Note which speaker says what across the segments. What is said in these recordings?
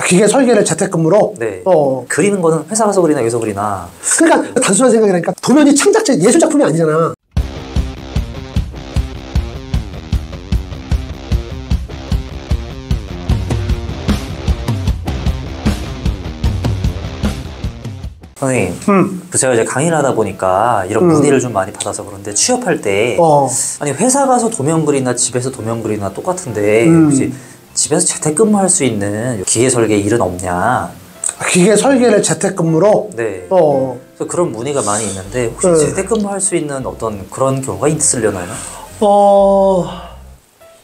Speaker 1: 기계 설계를 재택근무로?
Speaker 2: 네. 그리는 거는 회사 가서 그리나 여기서 그리나.
Speaker 1: 그러니까 단순한 생각이라니까 도면이 창작체 예술작품이 아니잖아.
Speaker 2: 선생님, 제가 이제 강의를 하다 보니까 이런 문의를 좀 많이 받아서 그런데 취업할 때 아니 회사 가서 도면 그리나 집에서 도면 그리나 똑같은데 혹시 집에서 재택근무할 수 있는 기계 설계 일은 없냐?
Speaker 1: 기계 설계를 재택근무로?
Speaker 2: 네. 그래서 그런 문의가 많이 있는데 혹시 재택근무할 수 있는 어떤 그런 경우가 있으려나요?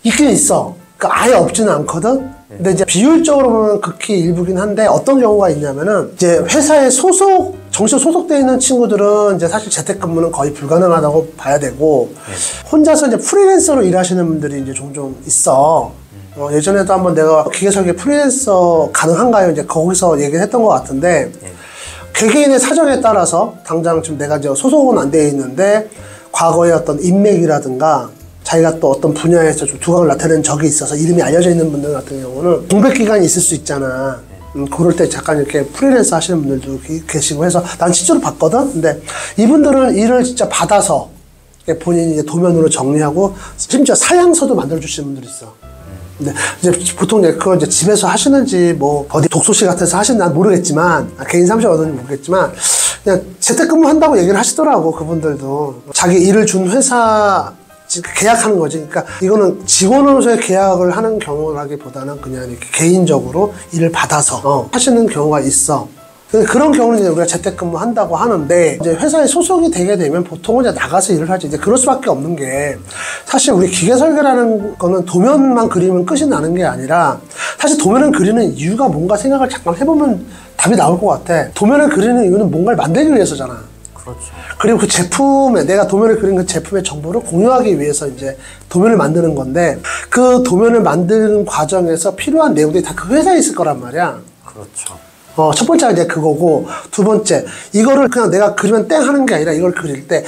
Speaker 1: 있긴 있어. 그러니까 아예 없지는 않거든. 근데 이제 비율적으로 보면 극히 일부긴 한데 어떤 경우가 있냐면은 이제 회사에 정식 소속되어 있는 친구들은 이제 사실 재택근무는 거의 불가능하다고 봐야 되고 혼자서 이제 프리랜서로 일하시는 분들이 이제 종종 있어. 예전에도 한번 내가 기계설계 프리랜서 가능한가요? 이제 거기서 얘기를 했던 것 같은데 개개인의 사정에 따라서 당장 지금 내가 이제 소속은 안 되어 있는데 과거의 어떤 인맥이라든가 자기가 또 어떤 분야에서 좀 두각을 나타낸 적이 있어서 이름이 알려져 있는 분들 같은 경우는 공백 기간이 있을 수 있잖아. 그럴 때 잠깐 이렇게 프리랜서 하시는 분들도 계시고 해서 난 실제로 봤거든. 근데 이분들은 일을 진짜 받아서 본인이 이제 도면으로 정리하고 심지어 사양서도 만들어 주시는 분들이 있어. 근데 이제 보통 그걸 이제 집에서 하시는지 뭐 어디 독서실 같아서 하시는지 난 모르겠지만 개인 사무실 어떤지 모르겠지만 그냥 재택근무 한다고 얘기를 하시더라고. 그분들도 자기 일을 준 회사 계약하는 거지. 그러니까 이거는 직원으로서의 계약을 하는 경우라기보다는 그냥 이렇게 개인적으로 일을 받아서 하시는 경우가 있어. 그런 경우는 이제 우리가 재택근무 한다고 하는데 이제 회사에 소속이 되게 되면 보통은 이제 나가서 일을 하지. 이제 그럴 수밖에 없는 게 사실 우리 기계 설계라는 거는 도면만 그리면 끝이 나는 게 아니라 사실 도면을 그리는 이유가 뭔가 생각을 잠깐 해보면 답이 나올 것 같아. 도면을 그리는 이유는 뭔가를 만들기 위해서잖아.
Speaker 2: 그렇죠.
Speaker 1: 그리고 그 제품에 내가 도면을 그린 그 제품의 정보를 공유하기 위해서 이제 도면을 만드는 건데 그 도면을 만드는 과정에서 필요한 내용들이 다 그 회사에 있을 거란 말이야.
Speaker 2: 그렇죠.
Speaker 1: 첫 번째가 이제 그거고 두 번째 이거를 그냥 내가 그리면 땡 하는 게 아니라 이걸 그릴 때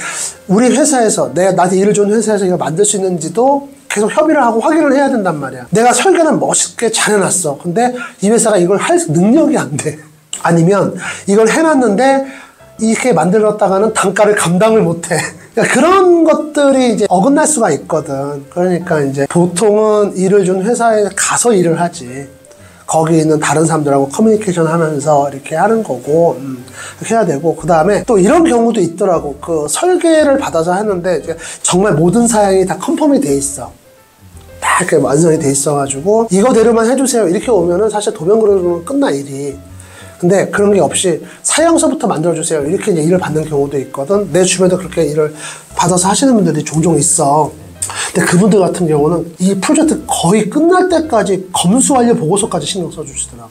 Speaker 1: 우리 회사에서 내가 나한테 일을 준 회사에서 이걸 만들 수 있는지도 계속 협의를 하고 확인을 해야 된단 말이야. 내가 설계는 멋있게 잘 해놨어. 근데 이 회사가 이걸 할 능력이 안 돼. 아니면 이걸 해놨는데 이렇게 만들었다가는 단가를 감당을 못해. 그러니까 그런 것들이 이제 어긋날 수가 있거든. 그러니까 이제 보통은 일을 준 회사에 가서 일을 하지. 거기 있는 다른 사람들하고 커뮤니케이션 하면서 이렇게 하는 거고, 이렇게 해야 되고, 그 다음에 또 이런 경우도 있더라고. 그 설계를 받아서 하는데 이제 정말 모든 사양이 다 컨펌이 돼 있어. 다 이렇게 완성이 돼 있어가지고, 이거대로만 해주세요. 이렇게 오면은 사실 도면 그리면 끝나 일이. 근데 그런 게 없이 사양서부터 만들어주세요. 이렇게 이제 일을 받는 경우도 있거든. 내 주변에도 그렇게 일을 받아서 하시는 분들이 종종 있어. 근데 그분들 같은 경우는 이 프로젝트 거의 끝날 때까지 검수완료 보고서까지 신경 써주시더라고.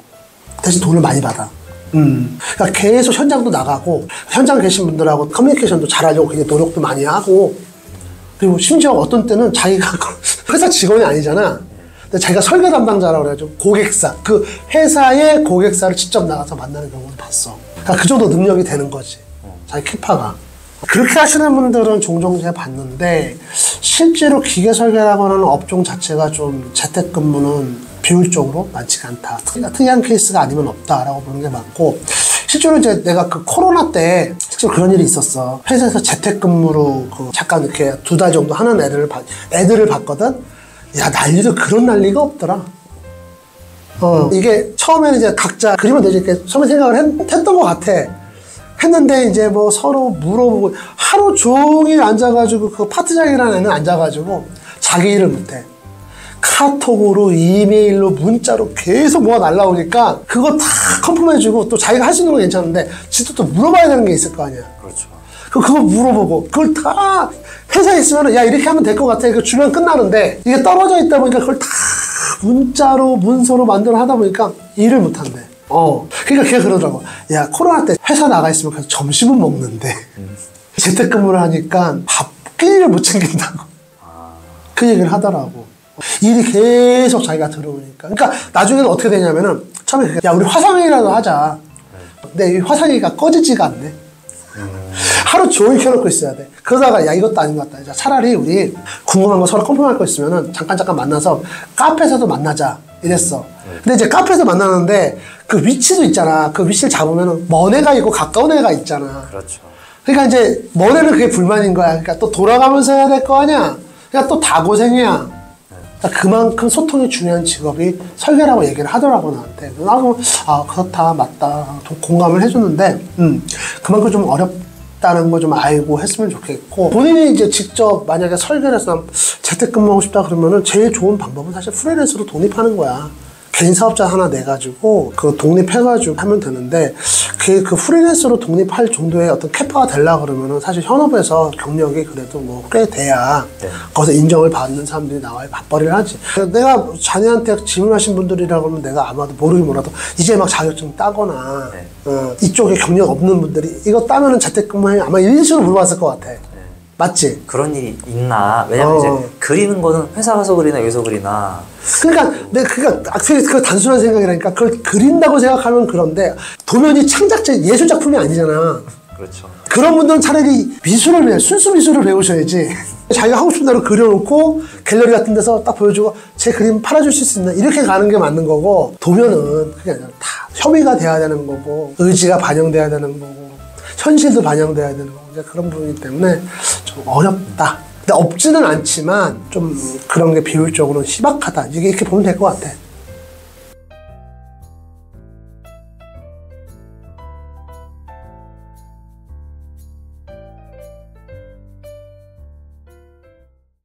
Speaker 1: 대신 돈을 많이 받아. 그러니까 계속 현장도 나가고 현장 계신 분들하고 커뮤니케이션도 잘하려고 굉장히 노력도 많이 하고 그리고 심지어 어떤 때는 자기가 회사 직원이 아니잖아. 근데 자기가 설계 담당자라고 그래가지고 고객사, 그 회사의 고객사를 직접 나가서 만나는 경우도 봤어. 그러니까 그 정도 능력이 되는 거지. 자기 캐파가. 그렇게 하시는 분들은 종종 제가 봤는데 실제로 기계 설계라고 하는 업종 자체가 좀 재택근무는 비율적으로 많지가 않다. 특이한 케이스가 아니면 없다라고 보는 게 맞고 실제로 이제 내가 그 코로나 때 실제로 그런 일이 있었어. 회사에서 재택근무로 잠깐 이렇게 2달 정도 하는 애들을 봤거든. 야, 난리도 그런 난리가 없더라. 이게 처음에는 이제 각자 그리면 되지 이렇게 처음에 생각을 했던 것 같아. 했는데 이제 뭐 서로 물어보고 하루 종일 앉아가지고 그 파트장이라는 애는 앉아가지고 자기 일을 못해. 카톡으로 이메일로 문자로 계속 뭐가 날라오니까 그거 다 컨펌해주고 또 자기가 할 수 있는 건 괜찮은데 지도 또 물어봐야 되는 게 있을 거 아니야.
Speaker 2: 그렇죠.
Speaker 1: 그거 물어보고 그걸 다 회사에 있으면 야 이렇게 하면 될 것 같아. 그 주면 끝나는데 이게 떨어져 있다 보니까 그걸 다 문자로 문서로 만들어 하다 보니까 일을 못한대. 그러니까 걔가 그러더라고. 야 코로나 때 회사 나가 있으면 그래서 점심은 먹는데 재택근무를 하니까 밥 끼니를 못 챙긴다고. 그 얘기를 하더라고. 일이 계속 자기가 들어오니까. 그러니까 나중에는 어떻게 되냐면은 처음에 야 우리 화상회의라도 하자. 근데 이 화상회의가 꺼지지가 않네. 하루 종일 켜놓고 있어야 돼. 그러다가 야 이것도 아닌 것 같다. 차라리 우리 궁금한 거 서로 컨펌할 거 있으면은 잠깐 만나서 카페에서도 만나자. 이랬어. 근데 이제 카페에서 만나는데 그 위치도 있잖아. 그 위치를 잡으면 먼 애가 있고 가까운 애가 있잖아.
Speaker 2: 그렇죠.
Speaker 1: 그러니까 이제 먼 애는 그게 불만인 거야. 그러니까 또 돌아가면서 해야 될 거 아니야. 그러니까 또 다 고생이야. 그러니까 그만큼 소통이 중요한 직업이 설계라고 얘기를 하더라고 나한테. 나도 아 그렇다 맞다 공감을 해줬는데 그만큼 좀 어렵다는 거 좀 알고 했으면 좋겠고 본인이 이제 직접 만약에 설계를 해서 재택근무하고 싶다 그러면은 제일 좋은 방법은 사실 프리랜서로 독립하는 거야. 개인 사업자 하나 내가지고 그 독립해가지고 하면 되는데 그 프리랜서로 독립할 정도의 어떤 캐파가 되려고 그러면은 사실 현업에서 경력이 그래도 뭐 꽤 돼야 거기서 인정을 받는 사람들이 나와야 맞벌이를 하지. 내가 자녀한테 질문하신 분들이라고 하면 내가 아마도 모르긴 몰라도 이제 막 자격증 따거나 이쪽에 경력 없는 분들이 이거 따면은 재택근무해 아마 이런 식으로 물어봤을 것 같아. 맞지?
Speaker 2: 그런 일이 있나? 왜냐면 이제 그리는 거는 회사 가서 그리나 여기서 그리나.
Speaker 1: 그러니까 내가 그 단순한 생각이라니까 그걸 그린다고 생각하면 그런데 도면이 창작적 예술 작품이 아니잖아.
Speaker 2: 그렇죠.
Speaker 1: 그런 분들은 차라리 미술을 배워 순수 미술을 배우셔야지. 자기가 하고 싶은 대로 그려놓고 갤러리 같은 데서 딱 보여주고 제 그림 팔아주실 수 있나 이렇게 가는 게 맞는 거고 도면은 그게 아니라 다 협의가 돼야 되는 거고 의지가 반영돼야 되는 거고 현실도 반영돼야 되는 거고 이제 그런 부분이기 때문에 좀 어렵다. 근데 없지는 않지만 좀 그런 게 비율적으로 희박하다. 이게 이렇게 보면 될 것 같아.